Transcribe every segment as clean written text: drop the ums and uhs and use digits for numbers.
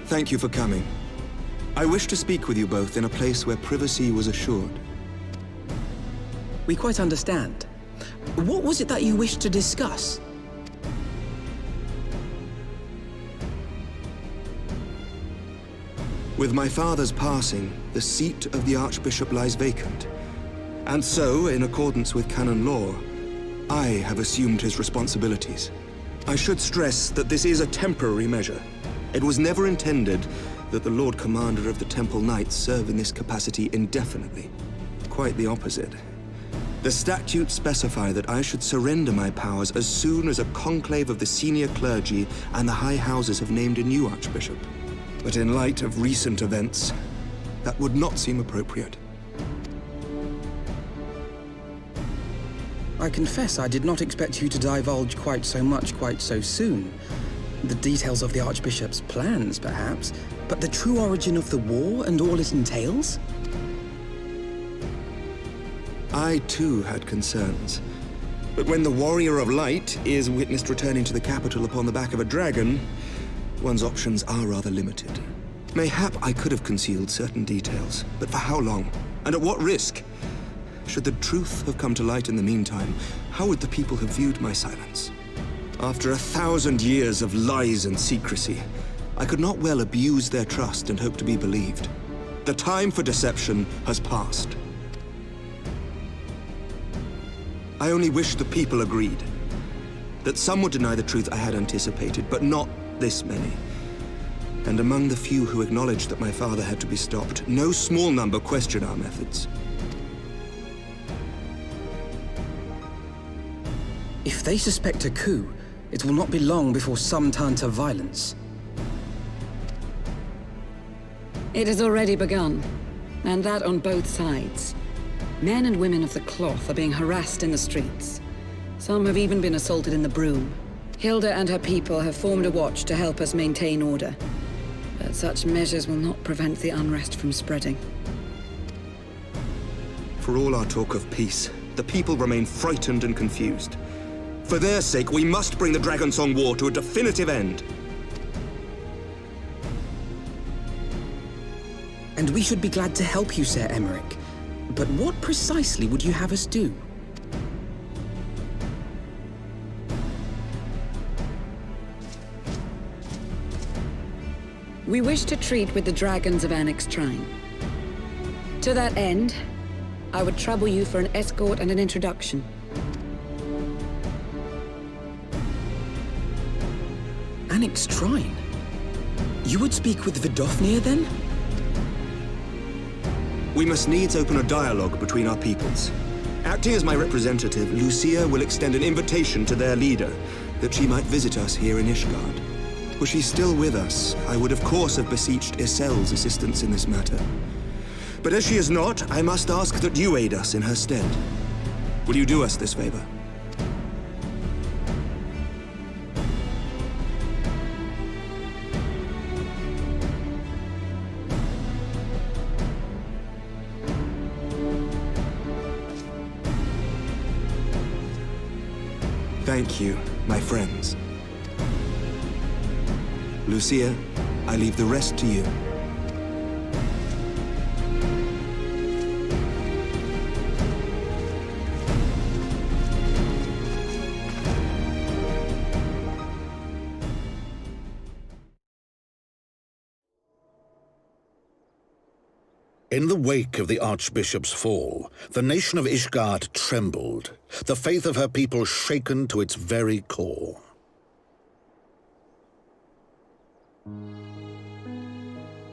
Thank you for coming. I wish to speak with you both in a place where privacy was assured. We quite understand. What was it that you wished to discuss? With my father's passing, the seat of the Archbishop lies vacant. And so, in accordance with canon law, I have assumed his responsibilities. I should stress that this is a temporary measure. It was never intended that the Lord Commander of the Temple Knights serve in this capacity indefinitely. Quite the opposite. The statutes specify that I should surrender my powers as soon as a conclave of the senior clergy and the high houses have named a new archbishop. But in light of recent events, that would not seem appropriate. I confess I did not expect you to divulge quite so much quite so soon. The details of the Archbishop's plans, perhaps, but the true origin of the war and all it entails? I, too, had concerns. But when the Warrior of Light is witnessed returning to the capital upon the back of a dragon, one's options are rather limited. Mayhap I could have concealed certain details, but for how long? And at what risk? Should the truth have come to light in the meantime, how would the people have viewed my silence? After 1,000 years of lies and secrecy, I could not well abuse their trust and hope to be believed. The time for deception has passed. I only wish the people agreed. That some would deny the truth I had anticipated, but not this many. And among the few who acknowledged that my father had to be stopped, no small number question our methods. If they suspect a coup, it will not be long before some turn to violence. It has already begun, and that on both sides. Men and women of the cloth are being harassed in the streets. Some have even been assaulted in the Broom. Hilda and her people have formed a watch to help us maintain order. But such measures will not prevent the unrest from spreading. For all our talk of peace, the people remain frightened and confused. For their sake, we must bring the Dragonsong War to a definitive end. And we should be glad to help you, Sir Emmerich. But what precisely would you have us do? We wish to treat with the dragons of Annex Trine. To that end, I would trouble you for an escort and an introduction. Annex Trine? You would speak with Vidofnir, then? We must needs open a dialogue between our peoples. Acting as my representative, Lucia will extend an invitation to their leader, that she might visit us here in Ishgard. Were she still with us, I would of course have beseeched Isel's assistance in this matter. But as she is not, I must ask that you aid us in her stead. Will you do us this favor? Thank you, my friends. Lucia, I leave the rest to you. In the wake of the Archbishop's fall, the nation of Ishgard trembled, the faith of her people shaken to its very core.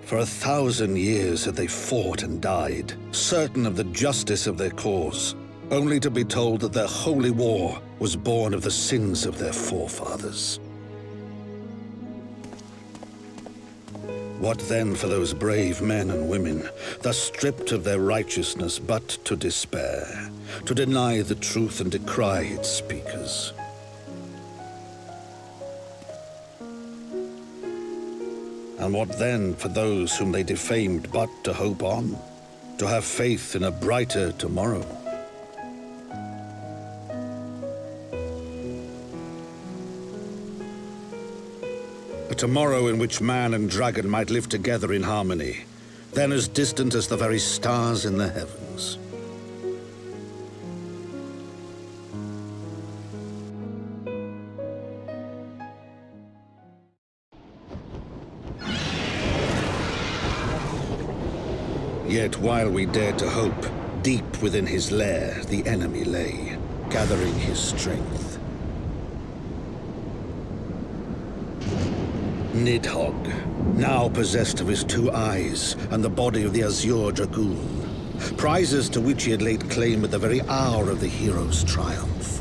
For 1,000 years had they fought and died, certain of the justice of their cause, only to be told that their holy war was born of the sins of their forefathers. What then for those brave men and women, thus stripped of their righteousness but to despair, to deny the truth and decry its speakers? And what then for those whom they defamed but to hope on, to have faith in a brighter tomorrow? A tomorrow in which man and dragon might live together in harmony, then as distant as the very stars in the heavens. Yet while we dared to hope, deep within his lair the enemy lay, gathering his strength. Nidhogg, now possessed of his 2 eyes and the body of the Azure Dragoon, prizes to which he had laid claim at the very hour of the hero's triumph.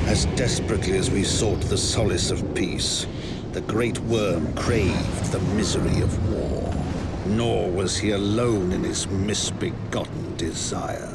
As desperately as we sought the solace of peace, the great worm craved the misery of war. Nor was he alone in his misbegotten desire.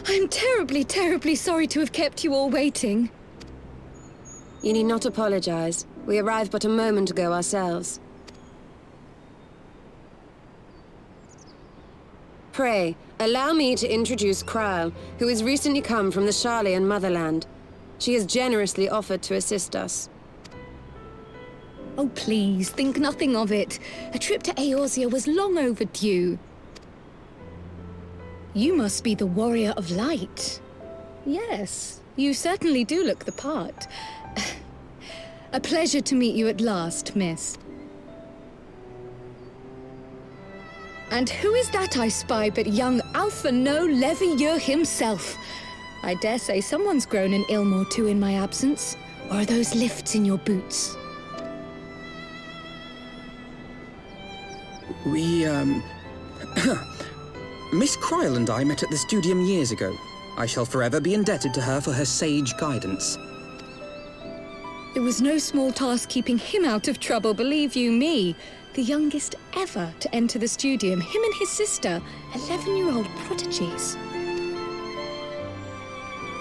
I'm terribly, terribly sorry to have kept you all waiting. You need not apologize. We arrived but a moment ago ourselves. Pray, allow me to introduce Kryle, who has recently come from the Sharlayan motherland. She has generously offered to assist us. Oh, please, think nothing of it. A trip to Eorzea was long overdue. You must be the Warrior of Light. Yes, you certainly do look the part. A pleasure to meet you at last, miss. And who is that I spy but young Alpha No Levieur himself? I dare say someone's grown an ilm or two in my absence. Or are those lifts in your boots? We, Miss Kryl and I met at the Studium years ago. I shall forever be indebted to her for her sage guidance. It was no small task keeping him out of trouble, believe you me. The youngest ever to enter the Studium, him and his sister, 11-year-old prodigies.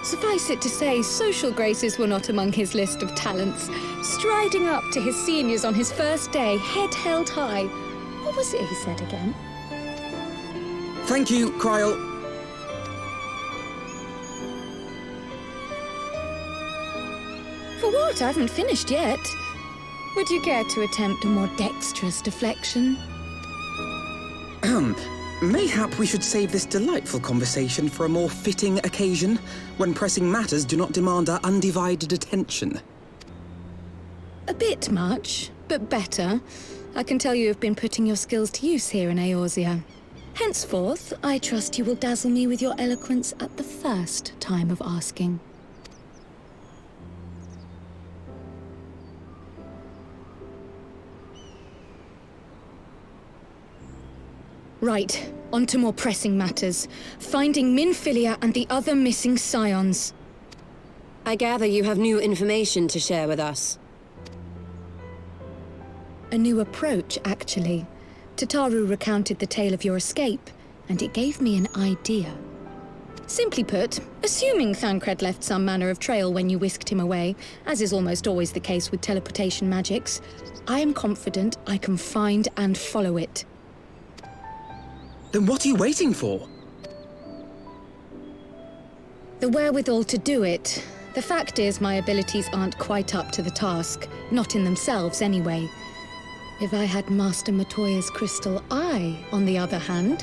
Suffice it to say, social graces were not among his list of talents. Striding up to his seniors on his first day, head held high. What was it he said again? Thank you, Kryl. For what? I haven't finished yet. Would you care to attempt a more dexterous deflection? Mayhap we should save this delightful conversation for a more fitting occasion, when pressing matters do not demand our undivided attention. A bit much, but better. I can tell you have been putting your skills to use here in Eorzea. Henceforth, I trust you will dazzle me with your eloquence at the first time of asking. Right, on to more pressing matters. Finding Minfilia and the other missing scions. I gather you have new information to share with us. A new approach, actually. Tataru recounted the tale of your escape, and it gave me an idea. Simply put, assuming Thancred left some manner of trail when you whisked him away, as is almost always the case with teleportation magics, I am confident I can find and follow it. Then what are you waiting for? The wherewithal to do it. The fact is, my abilities aren't quite up to the task. Not in themselves, anyway. If I had Master Matoya's crystal eye, on the other hand...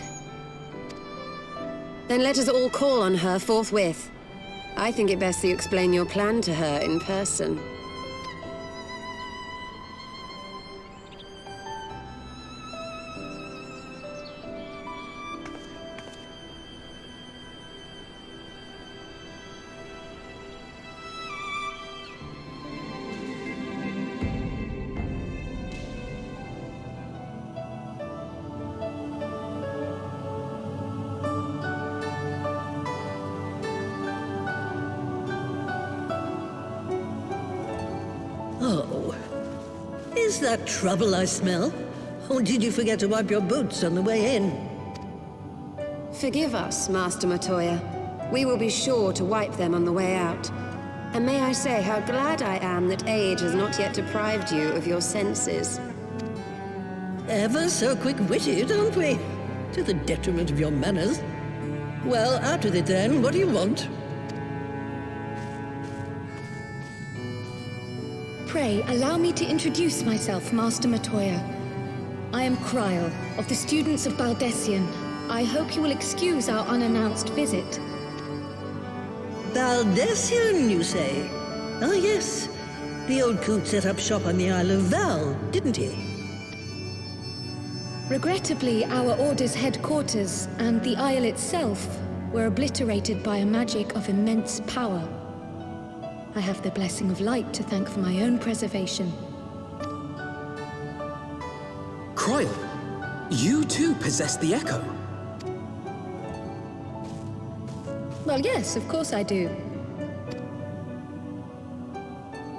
Then let us all call on her forthwith. I think it best that you explain your plan to her in person. Oh. Is that trouble I smell? Or did you forget to wipe your boots on the way in? Forgive us, Master Matoya. We will be sure to wipe them on the way out. And may I say how glad I am that age has not yet deprived you of your senses. Ever so quick-witted, aren't we? To the detriment of your manners. Well, out with it then. What do you want? Pray, allow me to introduce myself, Master Matoya. I am Kryl, of the students of Baldessian. I hope you will excuse our unannounced visit. Baldessian, you say? Ah, yes. The old coot set up shop on the Isle of Val, didn't he? Regrettably, our order's headquarters and the isle itself were obliterated by a magic of immense power. I have the blessing of light to thank for my own preservation. Kryl, you too possess the Echo. Well, yes, of course I do.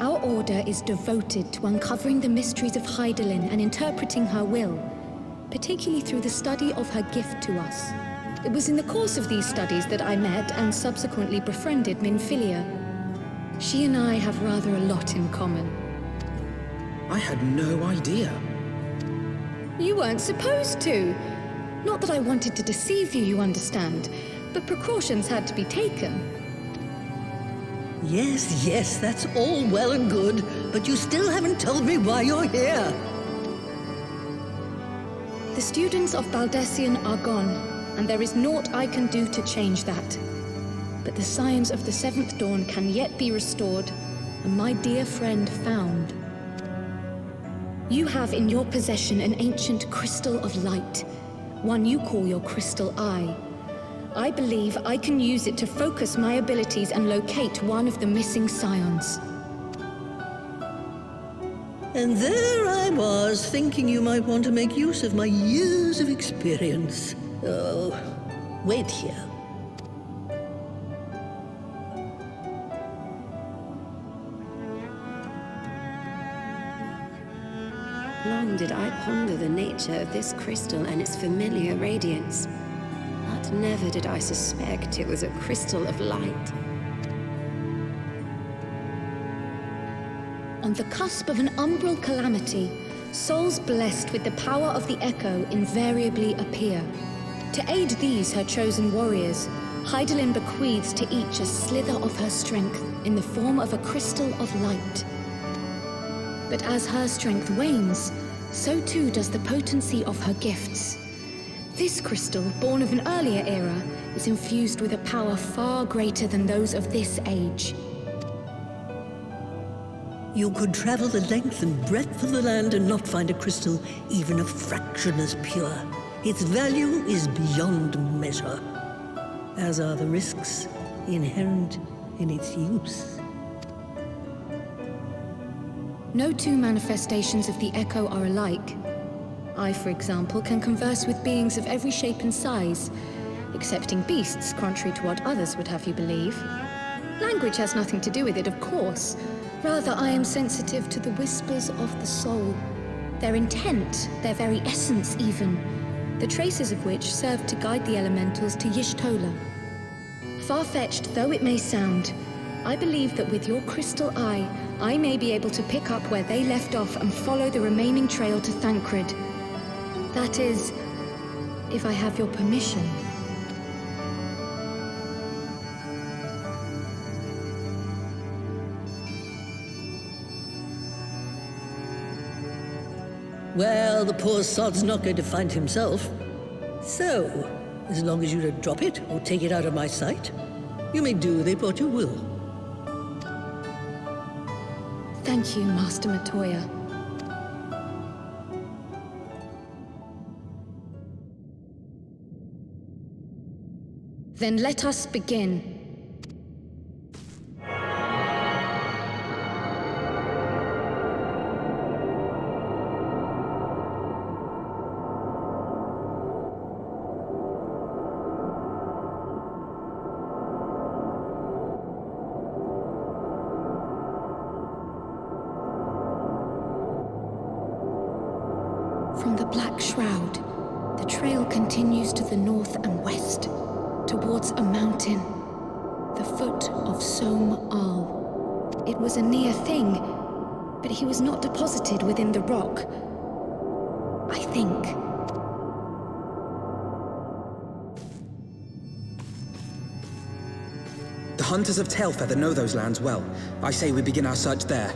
Our order is devoted to uncovering the mysteries of Hydaelyn and interpreting her will, particularly through the study of her gift to us. It was in the course of these studies that I met and subsequently befriended Minfilia. She and I have rather a lot in common. I had no idea. You weren't supposed to. Not that I wanted to deceive you, you understand, but precautions had to be taken. Yes, yes, that's all well and good, but you still haven't told me why you're here. The students of Baldessian are gone, and there is naught I can do to change that. But the scions of the Seventh Dawn can yet be restored, and my dear friend found. You have in your possession an ancient crystal of light, one you call your crystal eye. I believe I can use it to focus my abilities and locate one of the missing scions. And there I was, thinking you might want to make use of my years of experience. Oh, wait here. Long did I ponder the nature of this crystal and its familiar radiance, but never did I suspect it was a crystal of light. On the cusp of an umbral calamity, souls blessed with the power of the Echo invariably appear. To aid these, her chosen warriors, Hydaelyn bequeaths to each a slither of her strength in the form of a crystal of light. But as her strength wanes, so too does the potency of her gifts. This crystal, born of an earlier era, is infused with a power far greater than those of this age. You could travel the length and breadth of the land and not find a crystal even a fraction as pure. Its value is beyond measure, as are the risks inherent in its use. No two manifestations of the Echo are alike. I, for example, can converse with beings of every shape and size, excepting beasts, contrary to what others would have you believe. Language has nothing to do with it, of course. Rather, I am sensitive to the whispers of the soul. Their intent, their very essence even, the traces of which serve to guide the elementals to Y'shtola. Far-fetched though it may sound, I believe that with your crystal eye, I may be able to pick up where they left off and follow the remaining trail to Thancred. That is, if I have your permission. Well, the poor sod's not going to find himself. So, as long as you don't drop it or take it out of my sight, you may do with it what you will. Thank you, Master Matoya. Then let us begin. From the Black Shroud, the trail continues to the north and west, towards a mountain, the foot of Som Al. It was a near thing, but he was not deposited within the rock. I think. The hunters of Tailfeather know those lands well. I say we begin our search there.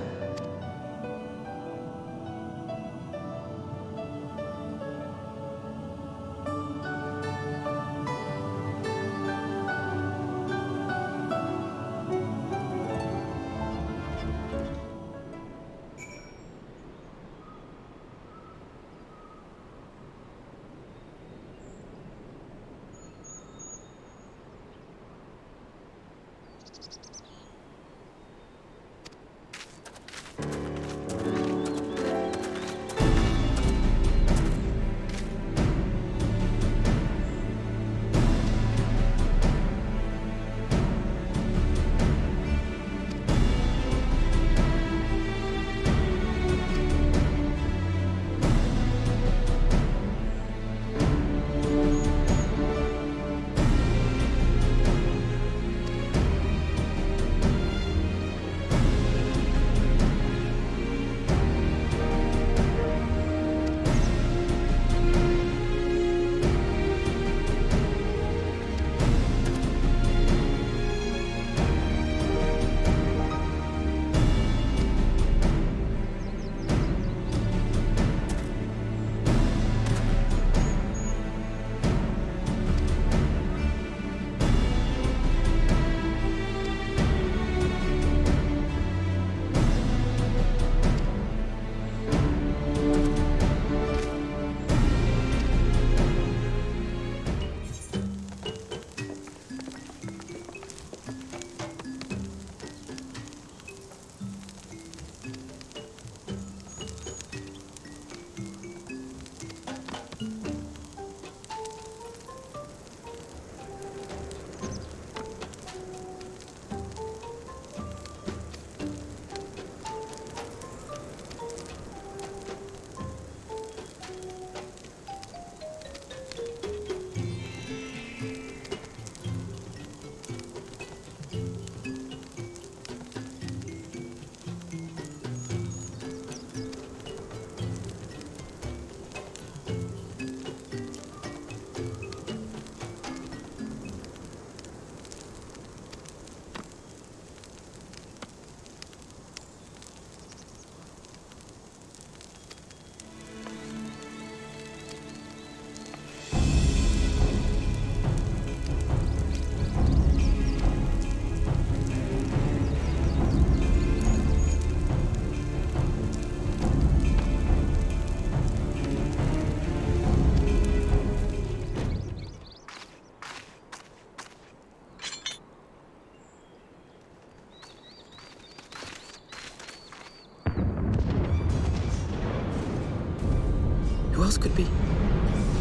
else could be?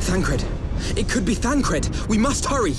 Thancred! It could be Thancred! We must hurry!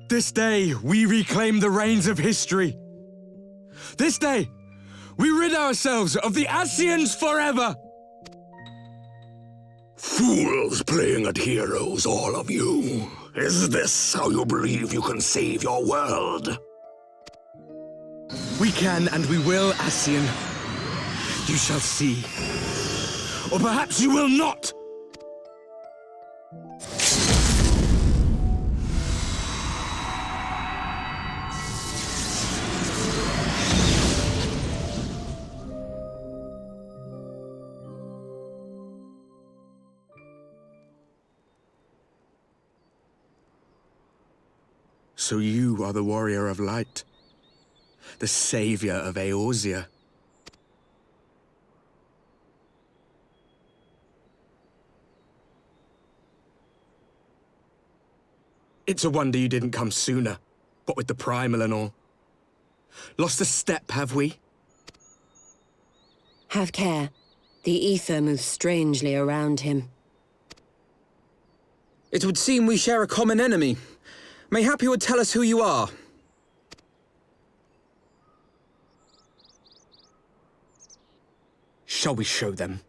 This day, we reclaim the reins of history. This day, we rid ourselves of the Ascians forever! Fools playing at heroes, all of you. Is this how you believe you can save your world? We can and we will, Ascian. You shall see. Or perhaps you will not! So you are the Warrior of Light, the savior of Eorzea. It's a wonder you didn't come sooner, what with the primal and all. Lost a step, have we? Have care. The ether moves strangely around him. It would seem we share a common enemy. Mayhap you would tell us who you are. Shall we show them?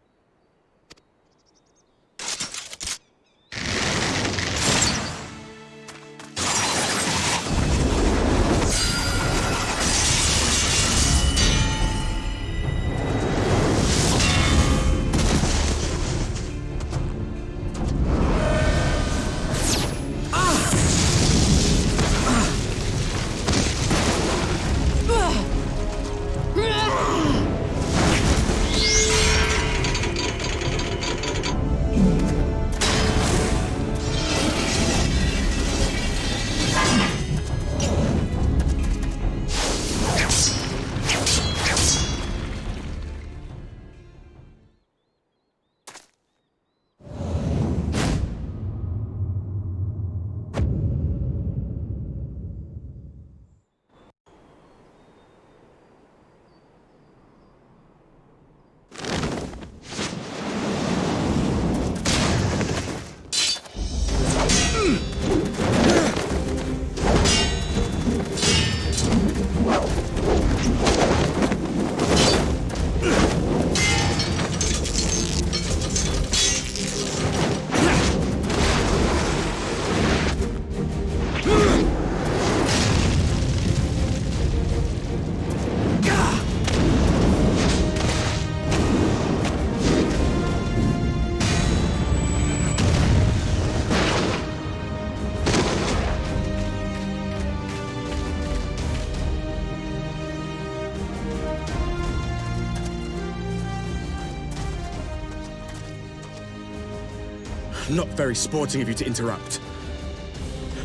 Not very sporting of you to interrupt,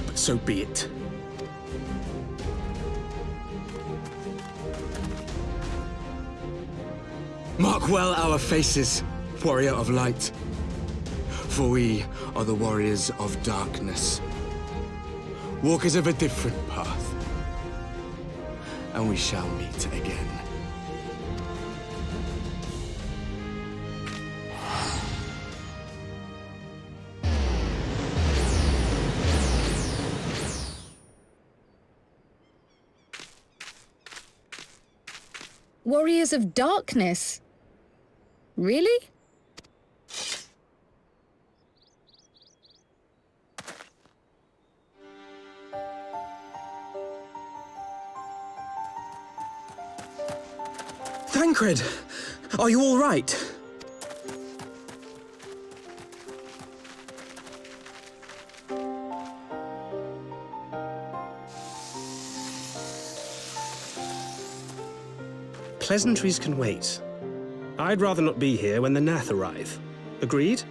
but so be it. Mark well our faces, Warrior of Light, for we are the Warriors of Darkness, walkers of a different path, and we shall meet again. Warriors of Darkness? Really? Thancred! Are you all right? Pleasantries can wait. I'd rather not be here when the Nath arrive. Agreed?